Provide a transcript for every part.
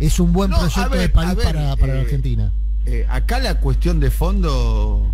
es un buen proyecto de país para la Argentina. Acá la cuestión de fondo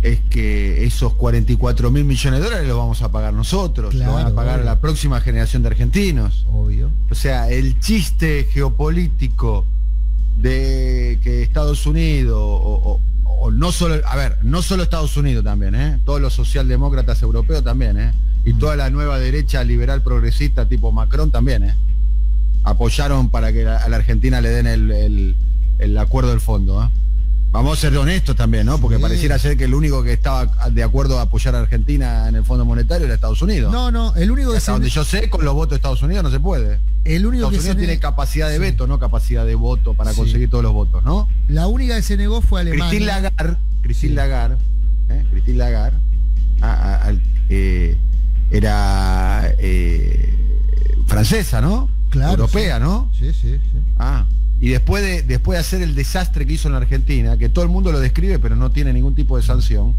es que esos 44.000 millones de dólares los vamos a pagar nosotros, claro, lo van a pagar la próxima generación de argentinos. Obvio. O sea, el chiste geopolítico de que Estados Unidos, o no solo, no solo Estados Unidos también, todos los socialdemócratas europeos también, y toda la nueva derecha liberal progresista tipo Macron también, apoyaron para que a la Argentina le den el acuerdo del fondo. Vamos a ser honestos también, ¿no? Porque pareciera ser que el único que estaba de acuerdo a apoyar a Argentina en el Fondo Monetario era Estados Unidos. No, el único que hasta donde yo sé, con los votos de Estados Unidos no se puede. El único Estados que Unidos tiene capacidad de veto, no capacidad de voto para conseguir todos los votos, ¿no? La única que se negó fue Alemania. Christine Lagarde era francesa, ¿no? Claro. Europea, ¿no? Sí. Y después de hacer el desastre que hizo en la Argentina, que todo el mundo lo describe, pero no tiene ningún tipo de sanción,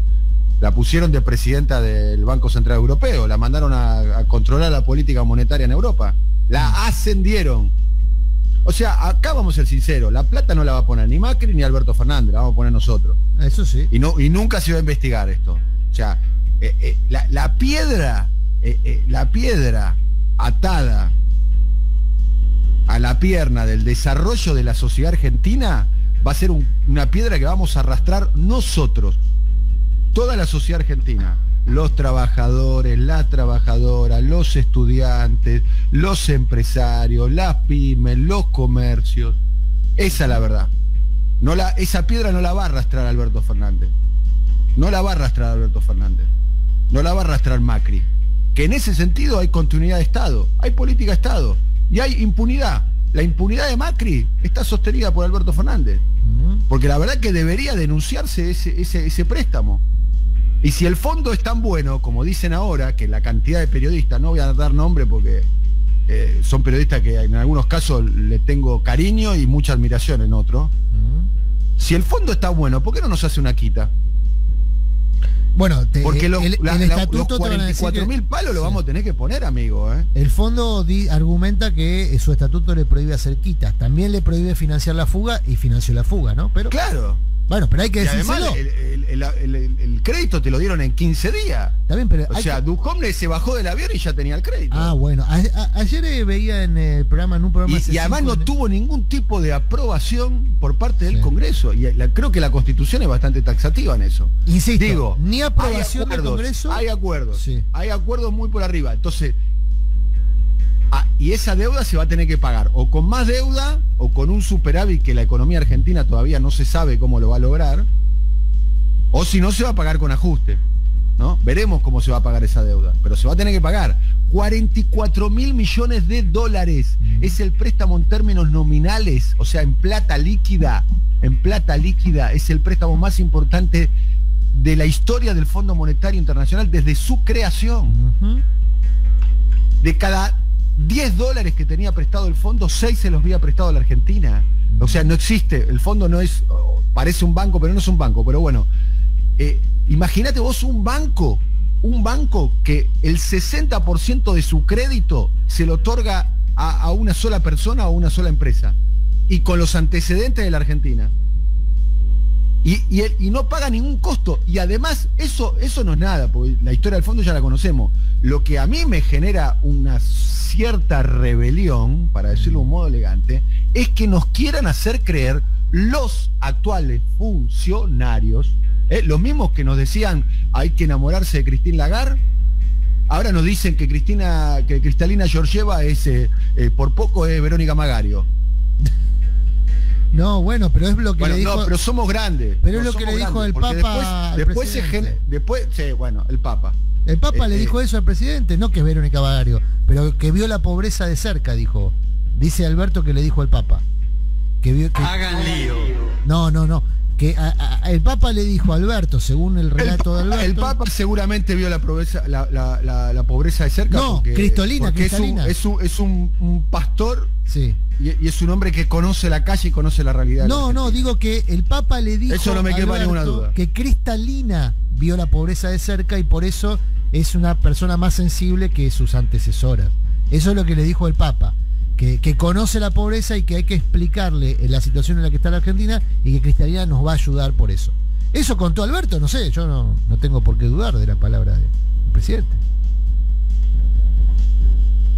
la pusieron de presidenta del Banco Central Europeo, la mandaron a controlar la política monetaria en Europa, la ascendieron. O sea, acá vamos a ser sinceros, la plata no la va a poner ni Macri ni Alberto Fernández, la vamos a poner nosotros. Eso sí. Y nunca se va a investigar esto. O sea, la piedra atada a la pierna del desarrollo de la sociedad argentina va a ser una piedra que vamos a arrastrar nosotros, toda la sociedad argentina, los trabajadores, las trabajadoras, los estudiantes, los empresarios, las pymes, los comercios. Esa es la verdad. Esa piedra no la va a arrastrar Alberto Fernández. No la va a arrastrar Alberto Fernández. No la va a arrastrar Macri. Que en ese sentido hay continuidad de Estado, hay política de Estado. Y hay impunidad. La impunidad de Macri está sostenida por Alberto Fernández. Porque la verdad que debería denunciarse ese préstamo. Y si el fondo es tan bueno, como dicen ahora, que la cantidad de periodistas, no voy a dar nombre porque son periodistas que en algunos casos le tengo cariño y mucha admiración en otros. Si el fondo está bueno, ¿por qué no nos hace una quita? Bueno, porque los estatuto 44.000 palos lo vamos a tener que poner, amigo. El fondo argumenta que su estatuto le prohíbe hacer quitas. También le prohíbe financiar la fuga y financió la fuga, ¿no? Pero claro. Bueno, pero hay que decírselo. Además, el crédito te lo dieron en 15 días. También, pero o sea, Ducomne se bajó del avión y ya tenía el crédito. Bueno. Ayer veía en un programa y además no tuvo ningún tipo de aprobación por parte del Congreso. Y creo que la Constitución es bastante taxativa en eso. Insisto, digo, ni aprobación del Congreso. Hay acuerdos. Hay acuerdos muy por arriba. Entonces, y esa deuda se va a tener que pagar o con más deuda o con un superávit que la economía argentina todavía no se sabe cómo lo va a lograr, o si no se va a pagar con ajuste, ¿no? Veremos cómo se va a pagar esa deuda, pero se va a tener que pagar. 44.000 millones de dólares es el préstamo en términos nominales, o sea, en plata líquida, es el préstamo más importante de la historia del Fondo Monetario Internacional desde su creación. De cada 10 dólares que tenía prestado el fondo, 6 se los había prestado a la Argentina. O sea, no existe, el fondo no es, parece un banco, pero no es un banco. Pero bueno, imagínate vos un banco que el 60% de su crédito se lo otorga a una sola persona o a una sola empresa, y con los antecedentes de la Argentina. Y no paga ningún costo. Y además, eso no es nada, porque la historia del fondo ya la conocemos. Lo que a mí me genera una cierta rebelión, para decirlo de un modo elegante, es que nos quieran hacer creer los actuales funcionarios, los mismos que nos decían hay que enamorarse de Christine Lagarde, ahora nos dicen que Cristalina Georgieva es por poco es Verónica Magario. No, bueno, pero es lo que le dijo. No, pero somos grandes. Pero es lo que le dijo el Papa. Después el Papa. El Papa le dijo eso al presidente, no que es Verónica Magario, pero que vio la pobreza de cerca, dijo. Dice Alberto que le dijo al Papa. Hagan lío. No. Que el Papa le dijo a Alberto, según el relato de Alberto. El Papa seguramente vio la pobreza, la pobreza de cerca. No, Cristalina. Es un pastor. Sí. Y es un hombre que conoce la calle y conoce la realidad. No, digo que el Papa le dijo eso no me queda ninguna duda, que Cristalina vio la pobreza de cerca y por eso es una persona más sensible que sus antecesoras. Eso es lo que le dijo el Papa. que conoce la pobreza y que hay que explicarle la situación en la que está la Argentina y que Cristalina nos va a ayudar por eso. Eso contó Alberto, no sé, yo no tengo por qué dudar de la palabra del presidente.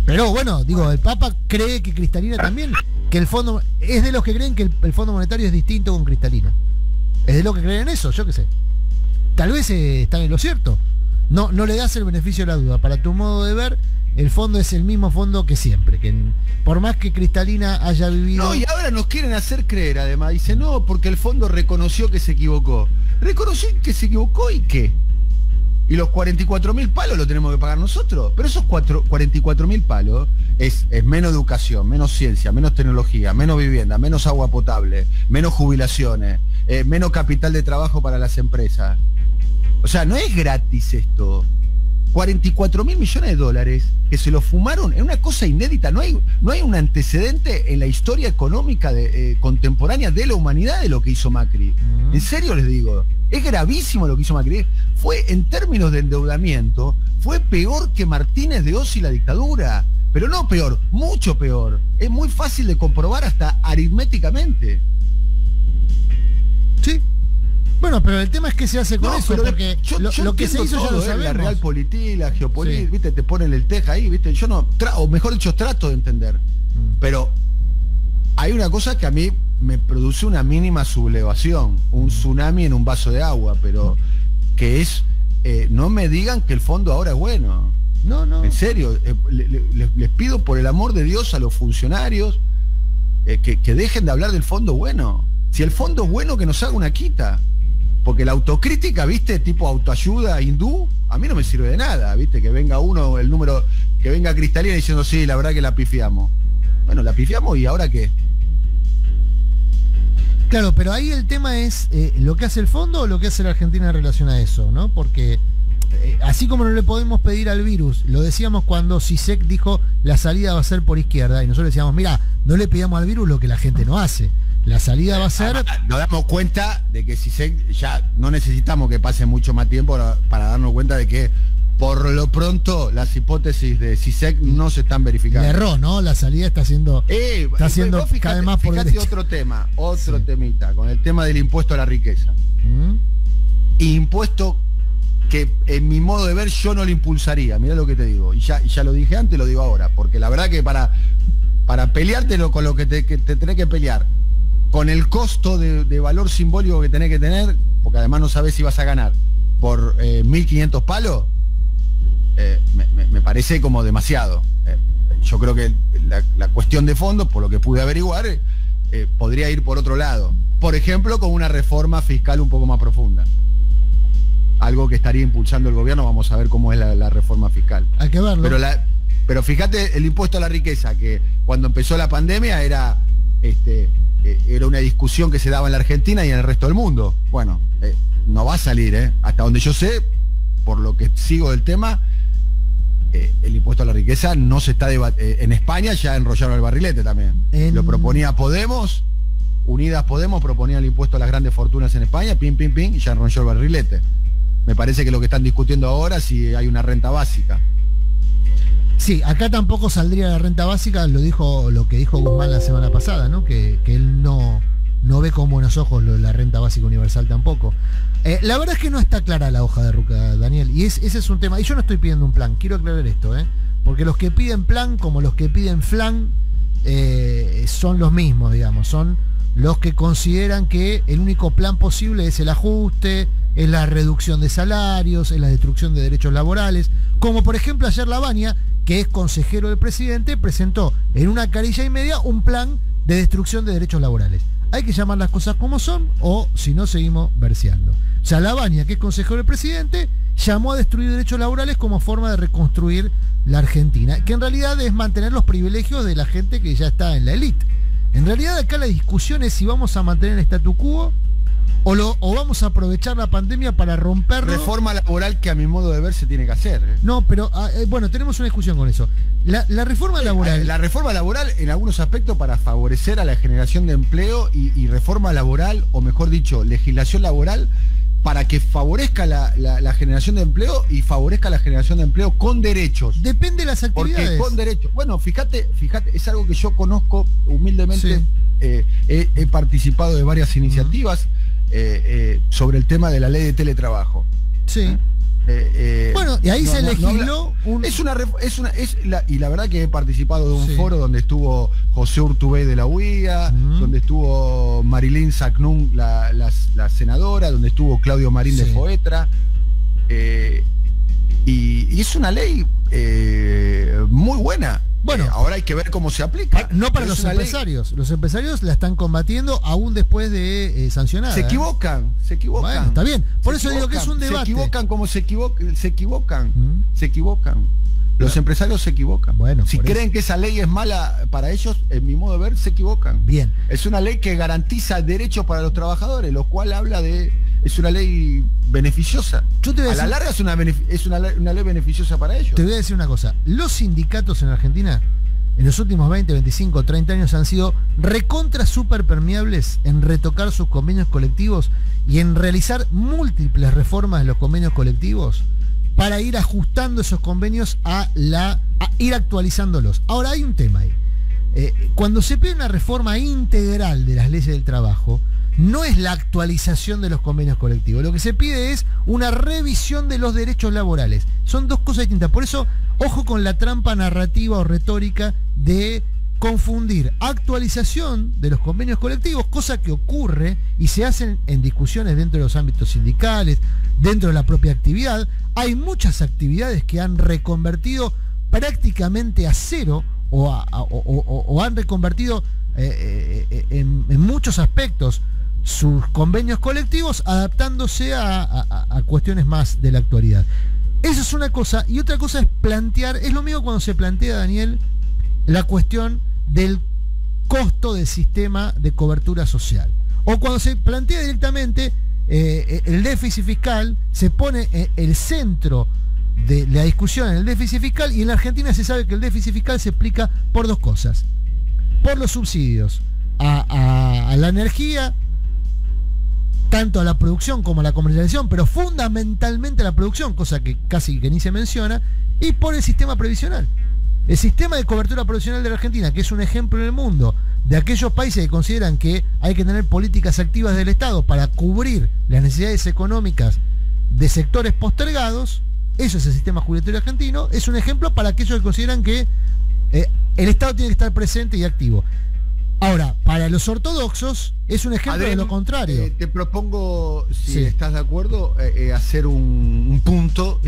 Pero bueno, digo, el Papa cree que Cristalina también, que el fondo, es de los que creen que el Fondo Monetario es distinto con Cristalina. Es de los que creen eso, yo qué sé. Tal vez están en lo cierto. No le das el beneficio de la duda. Para tu modo de ver, el fondo es el mismo fondo que siempre. Que por más que Cristalina haya vivido... No, y ahora nos quieren hacer creer, además. Dice, no, porque el fondo reconoció que se equivocó. ¿Reconoció que se equivocó y qué? Y los 44.000 palos lo tenemos que pagar nosotros. Pero esos 44.000 palos es menos educación, menos ciencia, menos tecnología, menos vivienda, menos agua potable, menos jubilaciones, menos capital de trabajo para las empresas. O sea, no es gratis esto. 44.000 millones de dólares que se lo fumaron en una cosa inédita. No hay un antecedente en la historia económica contemporánea de la humanidad de lo que hizo Macri. En serio les digo, es gravísimo lo que hizo Macri. Fue, en términos de endeudamiento, fue peor que Martínez de Oz y la dictadura. Pero no peor, mucho peor. Es muy fácil de comprobar hasta aritméticamente. Sí. Bueno, pero el tema es que se hace con eso, porque lo que se hizo ya lo sabemos. La realpolitik, la geopolítica, sí. ¿Viste? Te ponen el teja ahí, ¿viste? Yo no, o mejor dicho, trato de entender. Pero hay una cosa que a mí me produce una mínima sublevación, un tsunami en un vaso de agua, pero que es, no me digan que el fondo ahora es bueno. No. En serio, les pido por el amor de Dios a los funcionarios que dejen de hablar del fondo bueno. Si el fondo es bueno, que nos haga una quita. Porque la autocrítica, ¿viste? Tipo autoayuda hindú, a mí no me sirve de nada, ¿viste? Que venga uno, que venga Cristalina diciendo, sí, la verdad que la pifiamos. Bueno, la pifiamos y ¿ahora qué? Claro, pero ahí el tema es lo que hace el fondo o lo que hace la Argentina en relación a eso, ¿no? Porque así como no le podemos pedir al virus, lo decíamos cuando Zizek dijo la salida va a ser por izquierda, y nosotros decíamos, mira, no le pidamos al virus lo que la gente no hace. La salida va a ser... Nos damos cuenta de que Zizek ya no necesitamos que pase mucho más tiempo para darnos cuenta de que por lo pronto las hipótesis de Zizek no se están verificando. Le erró, ¿no? La salida está siendo cada vez más por derecha. Otro temita, con el tema del impuesto a la riqueza. Impuesto que en mi modo de ver yo no lo impulsaría, mirá lo que te digo. Y ya lo dije antes, lo digo ahora, porque la verdad que para peleártelo con lo que te tenés que pelear, con el costo de valor simbólico que tenés que tener, porque además no sabés si vas a ganar por 1.500 palos, me parece como demasiado. Yo creo que la cuestión de fondo, por lo que pude averiguar, podría ir por otro lado. Por ejemplo, con una reforma fiscal un poco más profunda. Algo que estaría impulsando el gobierno, vamos a ver cómo es la reforma fiscal. Hay que verlo. Pero fíjate, el impuesto a la riqueza, que cuando empezó la pandemia era una discusión que se daba en la Argentina y en el resto del mundo. Bueno, no va a salir, hasta donde yo sé, por lo que sigo del tema, el impuesto a la riqueza no se está en España ya enrollaron el barrilete también. Lo proponía Podemos, Unidas Podemos proponía el impuesto a las grandes fortunas en España, pim, y ya enrolló el barrilete. Me parece que lo que están discutiendo ahora es si hay una renta básica. Sí, acá tampoco saldría la renta básica, lo que dijo Guzmán la semana pasada, ¿no? Que él no ve con buenos ojos la renta básica universal tampoco. La verdad es que no está clara la hoja de ruta, Daniel, y ese es un tema. Y yo no estoy pidiendo un plan, quiero aclarar esto, porque los que piden plan como los que piden flan son los mismos, digamos, son los que consideran que el único plan posible es el ajuste, es la reducción de salarios, es la destrucción de derechos laborales, como por ejemplo ayer Lavagna, que es consejero del presidente, presentó en una carilla y media un plan de destrucción de derechos laborales. Hay que llamar las cosas como son, o si no seguimos verseando. O sea, Lavagna, que es consejero del presidente, llamó a destruir derechos laborales como forma de reconstruir la Argentina, que en realidad es mantener los privilegios de la gente que ya está en la élite. En realidad acá la discusión es si vamos a mantener el statu quo o vamos a aprovechar la pandemia para romperlo. Reforma laboral que a mi modo de ver se tiene que hacer. No, pero bueno, tenemos una discusión con eso. La reforma laboral... La reforma laboral en algunos aspectos para favorecer a la generación de empleo y reforma laboral, o mejor dicho, legislación laboral para que favorezca la generación de empleo y favorezca la generación de empleo con derechos. Depende de las actividades. Porque con derechos. Bueno, fíjate, es algo que yo conozco humildemente. Sí. He participado de varias iniciativas sobre el tema de la ley de teletrabajo. Sí. Bueno, y ahí se legisló y la verdad que he participado de un foro donde estuvo José Urtubey de la UIA, donde estuvo Marilyn Sacnún, la senadora, donde estuvo Claudio Marín de FOETRA, y es una ley muy buena. Bueno, ahora hay que ver cómo se aplica. No para los empresarios. Los empresarios la están combatiendo aún después de sancionada. Se equivocan. Bueno, está bien. Por eso digo que es un debate. Se equivocan como se equivocan. Los empresarios se equivocan. Bueno, si creen que esa ley es mala para ellos, en mi modo de ver, se equivocan. Bien. Es una ley que garantiza derechos para los trabajadores, lo cual habla de... Es una ley beneficiosa. A la larga es una ley beneficiosa para ellos. Te voy a decir una cosa. Los sindicatos en Argentina, en los últimos 20, 25, 30 años han sido recontra super permeables en retocar sus convenios colectivos y en realizar múltiples reformas de los convenios colectivos para ir ajustando esos convenios a ir actualizándolos. Ahora hay un tema ahí. Cuando se pide una reforma integral de las leyes del trabajo, no es la actualización de los convenios colectivos. Lo que se pide es una revisión de los derechos laborales. Son dos cosas distintas. Por eso, ojo con la trampa narrativa o retórica de confundir actualización de los convenios colectivos, cosa que ocurre y se hacen en discusiones dentro de los ámbitos sindicales, dentro de la propia actividad. Hay muchas actividades que han reconvertido prácticamente a cero o han reconvertido en muchos aspectos sus convenios colectivos adaptándose a cuestiones más de la actualidad. Eso es una cosa, y otra cosa es plantear, es lo mismo cuando se plantea, Daniel, la cuestión del costo del sistema de cobertura social, o cuando se plantea directamente el déficit fiscal, se pone el centro de la discusión en el déficit fiscal, y en la Argentina se sabe que el déficit fiscal se explica por dos cosas: por los subsidios a la energía, tanto a la producción como a la comercialización, pero fundamentalmente a la producción, cosa que casi que ni se menciona, y por el sistema previsional. El sistema de cobertura previsional de la Argentina, que es un ejemplo en el mundo de aquellos países que consideran que hay que tener políticas activas del Estado para cubrir las necesidades económicas de sectores postergados, eso es el sistema jubilatorio argentino, es un ejemplo para aquellos que consideran que el Estado tiene que estar presente y activo. Ahora, para los ortodoxos es un ejemplo de lo contrario. Te propongo, si estás de acuerdo, hacer un punto.